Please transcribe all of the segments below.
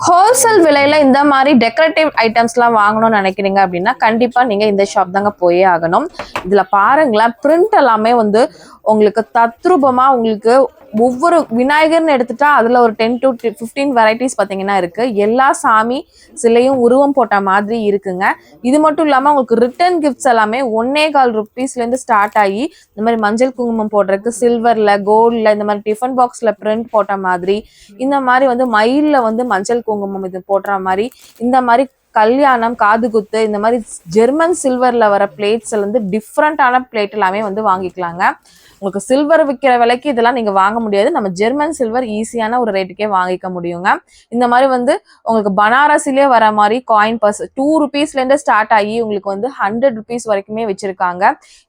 Wholesale விலையில இந்த மாதிரி டெக்கரேட்டிவ் ஐட்டம்ஸ்லாம் வாங்கணும்னு நினைக்கிறீங்க அப்படின்னா கண்டிப்பா நீங்க இந்த ஷாப் தாங்க போயே ஆகணும். இதுல பாருங்களேன், பிரிண்ட் எல்லாமே வந்து உங்களுக்கு தத்ரூபமா உங்களுக்கு ஒவ்வொரு விநாயகர்னு எடுத்துட்டா அதுல ஒரு 10 to 15 வெரைட்டிஸ் பாத்தீங்கன்னா இருக்கு. எல்லா சாமி சிலையும் உருவம் போட்ட மாதிரி இருக்குங்க. இது மட்டும் இல்லாம உங்களுக்கு ரிட்டர்ன் கிஃப்ட்ஸ் எல்லாமே 1.25 ரூபீஸ்ல இருந்து ஸ்டார்ட் ஆகி இந்த மாதிரி மஞ்சள் குங்குமம் போடுறதுக்கு சில்வர்ல, கோல்ட்ல, இந்த மாதிரி டிஃபன் பாக்ஸ்ல பிரிண்ட் போட்ட மாதிரி, இந்த மாதிரி வந்து மயில்ல வந்து மஞ்சள் குங்குமம் இது போடுற மாதிரி, இந்த மாதிரி கல்யாணம், காது குத்து, இந்த மாதிரி ஜெர்மன் சில்வர்ல வர பிளேட்ஸ் வந்து டிஃப்ரெண்டான பிளேட் எல்லாமே வந்து வாங்கிக்கலாங்க. உங்களுக்கு சில்வர் விற்கிற விலைக்கு இதெல்லாம் நீங்க வாங்க முடியாது. நம்ம ஜெர்மன் சில்வர் ஈஸியான ஒரு ரேட்டுக்கே வாங்கிக்க முடியுங்க. இந்த மாதிரி வந்து உங்களுக்கு பனாரஸிலே வர மாதிரி காயின் பர்ஸ் 2 ரூபீஸ்ல இருந்து ஸ்டார்ட் ஆகி உங்களுக்கு வந்து 100 ரூபீஸ் வரைக்குமே வச்சிருக்காங்க.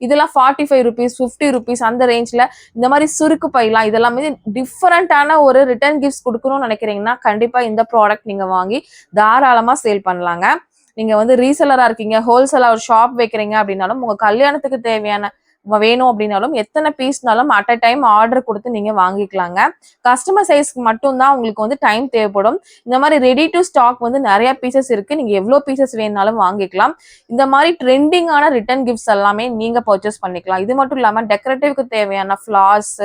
இதெல்லாம் 45 ரூபீஸ், 50 ரூபீஸ் அந்த ரேஞ்ச்ல இந்த மாதிரி சுருக்கு பைலாம் இதெல்லாமே டிஃப்ரெண்டான ஒரு ரிட்டர்ன் கிஃப்ட்ஸ் கொடுக்கணும்னு நினைக்கிறீங்கன்னா கண்டிப்பா இந்த ப்ராடக்ட் நீங்க வாங்கி தாராளமா சேல் பண்ணலாங்க. நீங்க வந்து ரீசெலரா இருக்கீங்க, ஹோல்சேலா ஒரு ஷாப் வைக்கிறீங்க அப்படின்னாலும் உங்க கல்யாணத்துக்கு தேவையான வேணும் அப்படின்னாலும் எத்தனை பீஸ்னாலும் அட் அ டைம் ஆர்டர் கொடுத்து நீங்க வாங்கிக்கலாங்க. கஸ்டமர் சைஸ்க்கு மட்டும் தான் உங்களுக்கு வந்து டைம் தேவைப்படும். இந்த மாதிரி ரெடி டு ஸ்டாக் வந்து நிறைய பீசஸ் இருக்கு. நீங்க எவ்வளவு பீசஸ் வேணாலும் வாங்கிக்கலாம். இந்த மாதிரி ட்ரெண்டிங்கான ரிட்டர்ன் கிஃப்ட்ஸ் எல்லாமே நீங்க பர்ச்சேஸ் பண்ணிக்கலாம். இது மட்டும் இல்லாம டெக்கரேட்டிவ்க்கு தேவையான ஃபிளார்ஸ்,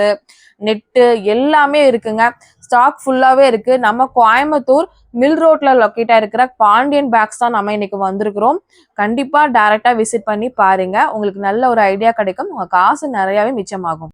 நெட்டு எல்லாமே இருக்குங்க. ஸ்டாக் ஃபுல்லாவே இருக்கு. நம்ம கோயம்புத்தூர் மில் ரோட்ல லொக்கேட்டா இருக்கிற பாண்டியன் பேக்ஸ் தான் நம்ம இன்னைக்கு வந்திருக்கிறோம். கண்டிப்பா டைரக்டா விசிட் பண்ணி பாருங்க. உங்களுக்கு நல்ல ஒரு ஐடியா கிடைக்கும். உங்க காசு நிறையவே மிச்சமாகும்.